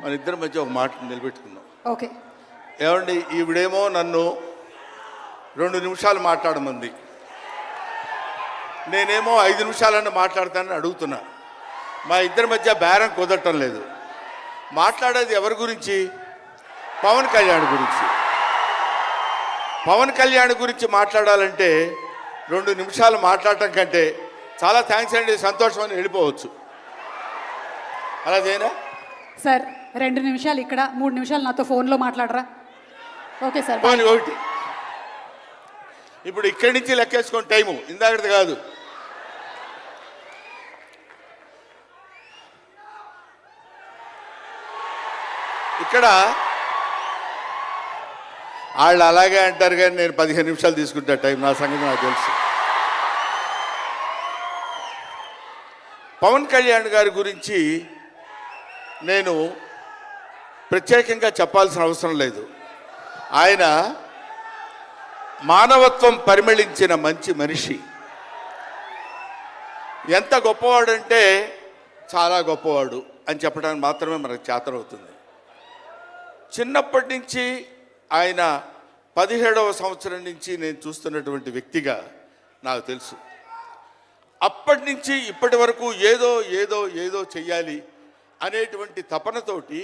మన ఇద్దరి మధ్య ఒక మాట నిలబెట్టుకున్నాం. ఓకే. ఏమండి, ఈవిడేమో నన్ను 2 నిమిషాలు మాట్లాడమంది, నేనేమో 5 నిమిషాలన్నా మాట్లాడతానని అడుగుతున్నా. మా ఇద్దరి మధ్య బేరం కుదరటం లేదు. మాట్లాడేది ఎవరి గురించి? పవన్ కళ్యాణ్ గురించి. పవన్ కళ్యాణ్ గురించి మాట్లాడాలంటే 2 నిమిషాలు మాట్లాడటం కంటే చాలా థ్యాంక్స్ అండి, సంతోషం అని వెళ్ళిపోవచ్చు. అలాగేనా సార్? 2 నిమిషాలు ఇక్కడ, 3 నిమిషాలు నాతో ఫోన్లో మాట్లాడరా? Okay sir. పోనీ ఒకటి. ఇప్పుడు ఇక్కడి నుంచి లెక్కేసుకోండి టైము, ఇందాకది కాదు. ఇక్కడ వాళ్ళు అలాగే అంటారు కానీ నేను 15 నిమిషాలు తీసుకుంటా టైం. నా సంగతి నాకు తెలుసు. పవన్ కళ్యాణ్ గారి గురించి నేను ప్రత్యేకంగా చెప్పాల్సిన అవసరం లేదు. ఆయన మానవత్వం పరిమళించిన మంచి మనిషి. ఎంత గొప్పవాడంటే చాలా గొప్పవాడు అని చెప్పడానికి మాత్రమే మనకు చేతనవుతుంది. చిన్నప్పటి నుంచి ఆయన 17వ సంవత్సరం నుంచి నేను చూస్తున్నటువంటి వ్యక్తిగా నాకు తెలుసు. అప్పటి నుంచి ఇప్పటి వరకు ఏదో ఏదో ఏదో చెయ్యాలి అనేటువంటి తపనతోటి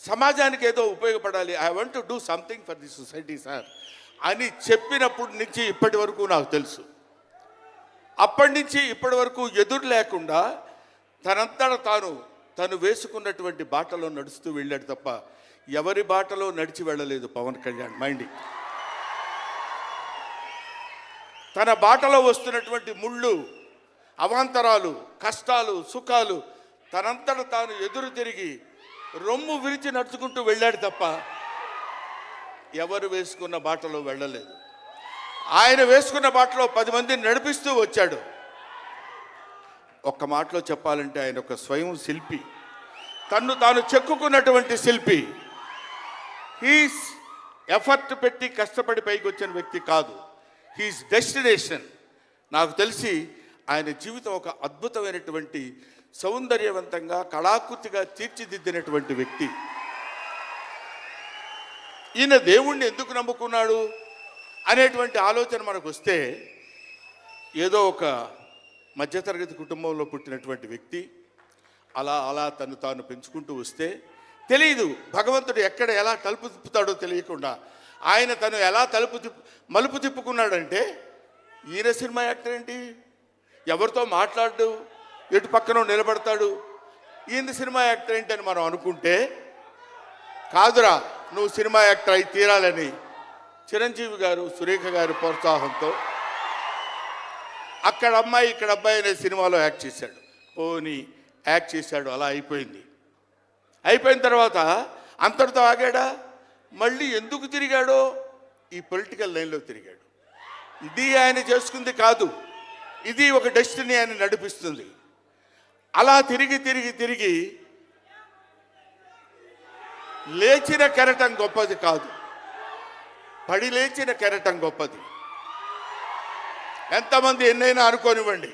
సమాజానికి ఏదో ఉపయోగపడాలి, I want to do something for the society sir అని చెప్పినప్పటి నుంచి ఇప్పటి వరకు నాకు తెలుసు. అప్పటి నుంచి ఇప్పటి వరకు ఎదురు లేకుండా తనంతట తను వేసుకున్నటువంటి బాటలో నడుస్తూ వెళ్ళాడు తప్ప ఎవరి బాటలో నడిచి వెళ్ళలేదు పవన్ కళ్యాణ్. మైండ్ తన బాటలో వస్తున్నటువంటి ముళ్ళు, అవాంతరాలు, కష్టాలు, సుఖాలు తనంతట తాను ఎదురు తిరిగి రొమ్ము విరిచి నడుచుకుంటూ వెళ్ళాడు తప్ప ఎవరు వేసుకున్న బాటలో వెళ్ళలేదు. ఆయన వేసుకున్న బాటలో 10 మందిని నడిపిస్తూ వచ్చాడు. ఒక్క మాటలో చెప్పాలంటే ఆయన ఒక స్వయం శిల్పి, తన్ను తాను చెక్కుకున్నటువంటి శిల్పి. హీస్ ఎఫర్ట్ పెట్టి కష్టపడి పైకి వచ్చిన వ్యక్తి కాదు, హీస్ డెస్టినేషన్. నాకు తెలిసి ఆయన జీవితం ఒక అద్భుతమైనటువంటి సౌందర్యవంతంగా కళాకృతిగా తీర్చిదిద్దినటువంటి వ్యక్తి. ఈయన దేవుణ్ణి ఎందుకు నమ్ముకున్నాడు అనేటువంటి ఆలోచన మనకు వస్తే, ఏదో ఒక మధ్యతరగతి కుటుంబంలో పుట్టినటువంటి వ్యక్తి అలా అలా తను తాను పెంచుకుంటూ వస్తే తెలియదు భగవంతుడు ఎక్కడ ఎలా తలుపు తిప్పుతాడో తెలియకుండా ఆయన తను ఎలా మలుపు తిప్పుకున్నాడంటే, ఈయన సినిమా యాక్టర్ ఏంటి, ఎవరితో మాట్లాడు, ఎటు పక్కన నిలబడతాడు, ఈయన సినిమా యాక్టర్ ఏంటి అని మనం అనుకుంటే, కాదురా నువ్వు సినిమా యాక్టర్ అయి తీరాలని చిరంజీవి గారు, సురేఖ గారి ప్రోత్సాహంతో అక్కడ అమ్మాయి ఇక్కడ అబ్బాయి అనే సినిమాలో యాక్ట్ చేశాడు. పోనీ యాక్ట్ చేశాడు, అలా అయిపోయింది. అయిపోయిన తర్వాత అంతటితో ఆగాడా? మళ్ళీ ఎందుకు తిరిగాడో ఈ పొలిటికల్ లైన్లో తిరిగాడు. ఇది ఆయన చేసుకుంది కాదు, ఇది ఒక డెస్టినీ ఆయన నడిపిస్తుంది. అలా తిరిగి తిరిగి తిరిగి లేచిన కెరటం గొప్పది కాదు, పడి లేచిన కెరటం గొప్పది. ఎంతమంది ఎన్నైనా అనుకోనివ్వండి,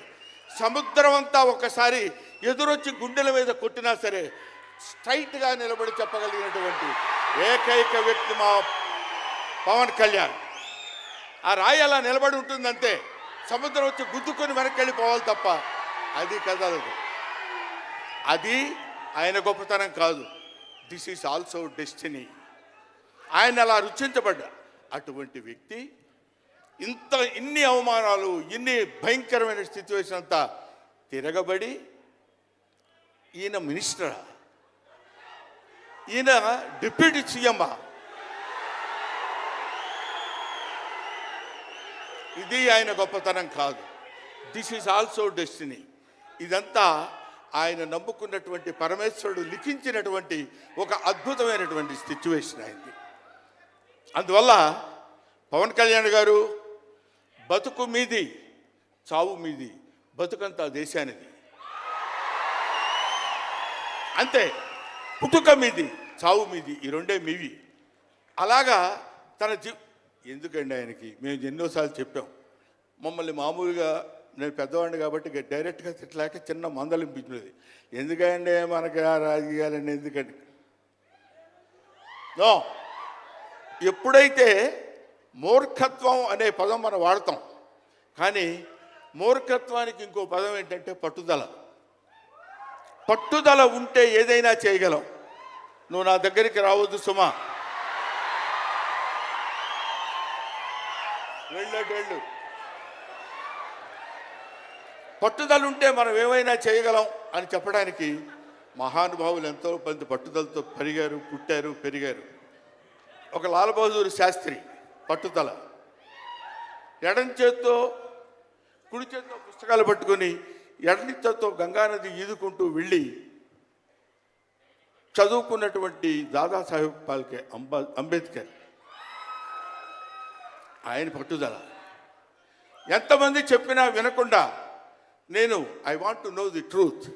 సముద్రం అంతా ఒకసారి ఎదురొచ్చి గుండెల మీద కొట్టినా సరే స్ట్రైట్గా నిలబడి చెప్పగలిగినటువంటి ఏకైక వ్యక్తి మా పవన్ కళ్యాణ్. ఆ రాయి అలా నిలబడి ఉంటుందంతే, సముద్రం వచ్చి గుద్దుకొని వెనక్కి వెళ్ళిపోవాలి తప్ప అది కదలదు. అది ఆయన గొప్పతనం కాదు, దిస్ ఈజ్ ఆల్సో డెస్టినీ. ఆయన అలా రుచించబడ్డా అటువంటి వ్యక్తి ఇన్ని అవమానాలు, ఇన్ని భయంకరమైన సిచ్యువేషన్ అంతా తిరగబడి ఈయన మినిస్టరా, ఈయన డిప్యూటీ సీఎమ్మా, ఇది ఆయన గొప్పతనం కాదు. This is also destiny. ఇదంతా ఆయన నమ్ముకున్నటువంటి పరమేశ్వరుడు లిఖించినటువంటి ఒక అద్భుతమైనటువంటి సిచ్యువేషన్ అయింది. అందువల్ల పవన్ కళ్యాణ్ గారు బతుకు మీది, చావు మీది, బతుకంతా దేశానిది అంతే. పుట్టుక మీది, చావు మీది, ఈ రెండే మీవి. అలాగా తన ఎందుకండి ఆయనకి మేము ఎన్నోసార్లు చెప్పాం, మమ్మల్ని మామూలుగా నేను పెద్దవాడిని కాబట్టి డైరెక్ట్గా తిట్టలేక చిన్న మందలింపించినది, ఎందుకంటే మనకి ఆ రాజకీయాలన్నీ ఎందుకండి నో. ఎప్పుడైతే మూర్ఖత్వం అనే పదం మనం వాడతాం, కానీ మూర్ఖత్వానికి ఇంకో పదం ఏంటంటే పట్టుదల. పట్టుదల ఉంటే ఏదైనా చేయగలం. నువ్వు నా దగ్గరికి రావద్దు సుమా, వెళ్ళు. పట్టుదల ఉంటే మనం ఏమైనా చేయగలం అని చెప్పడానికి మహానుభావులు ఎంతో మంది పట్టుదలతో పుట్టారు, పెరిగారు. ఒక లాల్ బహదూర్ శాస్త్రి పట్టుదల. ఎడం చేత్తో కుడి చేత్తో పుస్తకాలు పట్టుకొని ఎడని చేత్తో గంగానది ఈదుకుంటూ వెళ్ళి చదువుకున్నటువంటి దాదాసాహెబ్ ఫాల్కే అంబేద్కర్. ఆయన పట్టుదల. ఎంతమంది చెప్పినా వినకుండా నేను I want to know the truth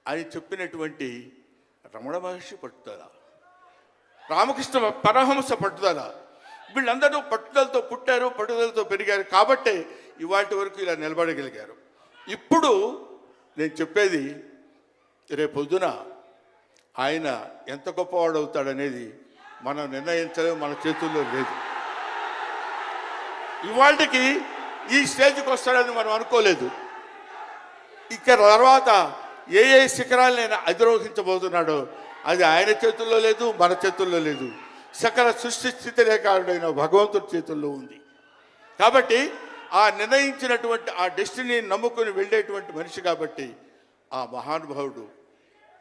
అని చెప్పినటువంటి రమణ మహర్షి పట్టుదల, రామకృష్ణ పరమహంస పట్టుదల. వీళ్ళందరూ పట్టుదలతో పుట్టారు, పట్టుదలతో పెరిగారు. కాబట్టే ఇవాటి వరకు ఇలా నిలబడగలిగారు. ఇప్పుడు నేను చెప్పేది, రేపొద్దున ఆయన ఎంత గొప్పవాడు అవుతాడనేది మనం నిర్ణయించలేము, మన చేతుల్లో లేదు. ఇవాళకి ఈ స్టేజ్కి వస్తాడని మనం అనుకోలేదు. ఇక తర్వాత ఏ శిఖరాలను ఆయన అధిరోహించబోతున్నాడో అది ఆయన చేతుల్లో లేదు, మన చేతుల్లో లేదు. సకల సృష్టి స్థితి రేఖాడైన భగవంతుడి చేతుల్లో ఉంది. కాబట్టి ఆ నిర్ణయించినటువంటి ఆ డెస్టినీని నమ్ముకొని వెళ్ళేటువంటి మనిషి కాబట్టి ఆ మహానుభావుడు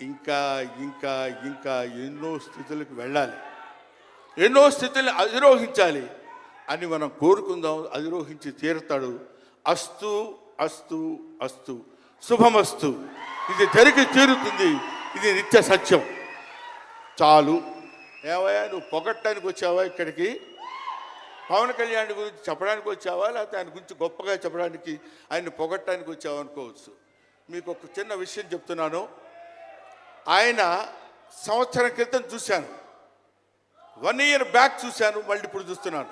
ఇంకా ఇంకా ఇంకా ఎన్నో స్థితులకు వెళ్ళాలి, ఎన్నో స్థితులను అధిరోహించాలి అని మనం కోరుకుందాం. అధిరోహించి తీరుతాడు. అస్తు అస్తు అస్తు, శుభమస్తు. ఇది జరిగి తీరుతుంది. ఇది నిత్య సత్యం. చాలు. ఏవయ్యా, నువ్వు పొగట్టడానికి వచ్చావా ఇక్కడికి? పవన్ కళ్యాణ్ గురించి చెప్పడానికి వచ్చావా, లేకపోతే ఆయన గురించి గొప్పగా చెప్పడానికి, ఆయన్ని పొగట్టడానికి వచ్చావా అనుకోవచ్చు. మీకు ఒక చిన్న విషయం చెప్తున్నాను. ఆయన సంవత్సరం క్రితం చూశాను, 1 year బ్యాక్ చూశాను, మళ్ళీ ఇప్పుడు చూస్తున్నాను.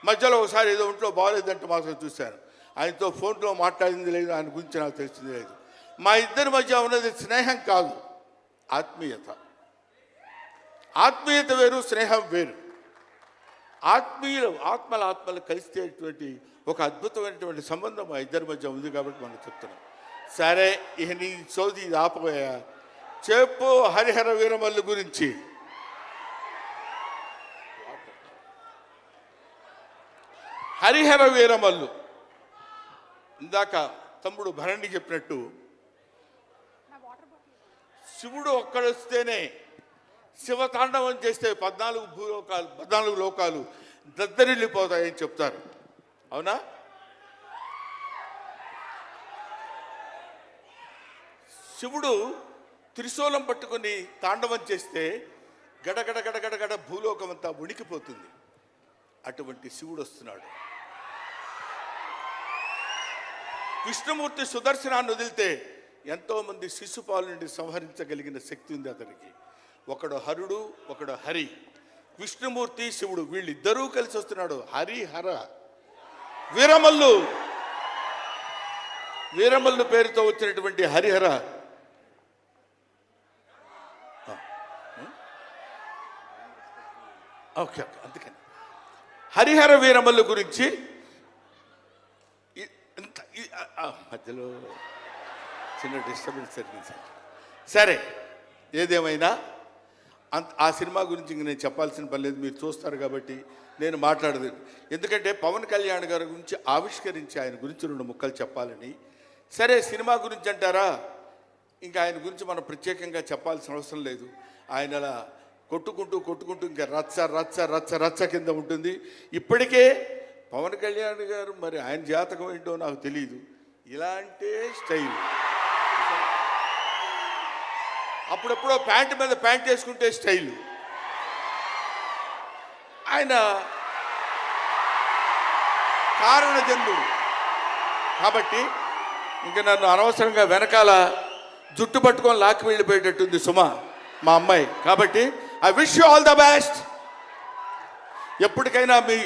మధ్యలో ఒకసారి ఏదో ఒంట్లో బాగోలేదంటే మాత్రం చూశాను. ఆయనతో ఫోన్లో మాట్లాడింది లేదు, ఆయన గురించి నాకు తెలిసింది లేదు. మా ఇద్దరి మధ్య ఉన్నది స్నేహం కాదు, ఆత్మీయత. ఆత్మీయత వేరు, స్నేహం వేరు. ఆత్మలు కలిసేటువంటి ఒక అద్భుతమైనటువంటి సంబంధం మా ఇద్దరి మధ్య ఉంది కాబట్టి మనం చెప్తున్నాం. సరే, ఇక నీ సోది ఇది ఆపబోయా. చెప్పు హరిహర వీరమల్లు గురించి. హరిహర వీరమల్లు ఇందాక తమ్ముడు భరణి చెప్పినట్టు, శివుడు ఒక్కడొస్తేనే, శివతాండవం చేస్తే 14 లోకాలు దద్దరిల్లిపోతాయని చెప్తారు. అవునా? శివుడు త్రిశూలం పట్టుకుని తాండవం చేస్తే గడగడ గడగడగడ భూలోకం అంతా ఉణికిపోతుంది. అటువంటి శివుడు వస్తున్నాడు. విష్ణుమూర్తి సుదర్శనాన్ని వదిలితే ఎంతోమంది శిశుపాలు నుండి సంహరించగలిగిన శక్తి ఉంది అతనికి. ఒకడు హరుడు, ఒకడు హరి. విష్ణుమూర్తి, శివుడు వీళ్ళిద్దరూ కలిసి వస్తున్నాడు. హరిహర వీరమల్లు పేరుతో వచ్చినటువంటి హరిహర ఓకే, అందుకని హరిహర వీరమల్లు గురించి మధ్యలో చిన్న డిస్టర్బెన్స్ జరిగింది. సరే, ఏదేమైనా ఆ సినిమా గురించి ఇంక నేను చెప్పాల్సిన పని లేదు, మీరు చూస్తారు కాబట్టి నేను మాట్లాడదు. ఎందుకంటే పవన్ కళ్యాణ్ గారి గురించి ఆవిష్కరించి ఆయన గురించి 2 ముక్కలు చెప్పాలని. సరే, సినిమా గురించి అంటారా, ఇంకా ఆయన గురించి మనం ప్రత్యేకంగా చెప్పాల్సిన అవసరం లేదు. ఆయన అలా కొట్టుకుంటూ ఇంకా రచ్చ కింద ఉంటుంది. ఇప్పటికే పవన్ కళ్యాణ్ గారు, మరి ఆయన జాతకం ఏంటో నాకు తెలియదు, ఇలాంటి స్టైల్. అప్పుడెప్పుడో ప్యాంటు మీద ప్యాంట్ వేసుకుంటే స్టైలు. ఆయన కారణ జన్ముడు కాబట్టి ఇంకా నన్ను అనవసరంగా వెనకాల జుట్టు పట్టుకొని లాక్కి వెళ్ళిపోయేటట్టుంది సుమా, మా అమ్మాయి. కాబట్టి I wish you all the best. ఎప్పటికైనా మీ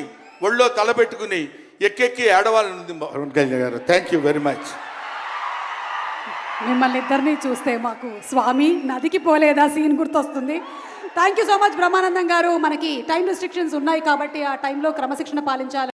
ఒళ్ళో తలపెట్టుకుని ఎక్కెక్కి ఏడవాలని పవన్ కళ్యాణ్ గారు. Thank you very much. మిమ్మల్ని ఇద్దరిని చూస్తే మాకు స్వామి నదికి పోలేదా సీన్ గుర్తొస్తుంది. Thank you so much Brahmanandam గారు. మనకి టైం రెస్ట్రిక్షన్స్ ఉన్నాయి కాబట్టి ఆ టైంలో క్రమశిక్షణ పాలించాలి.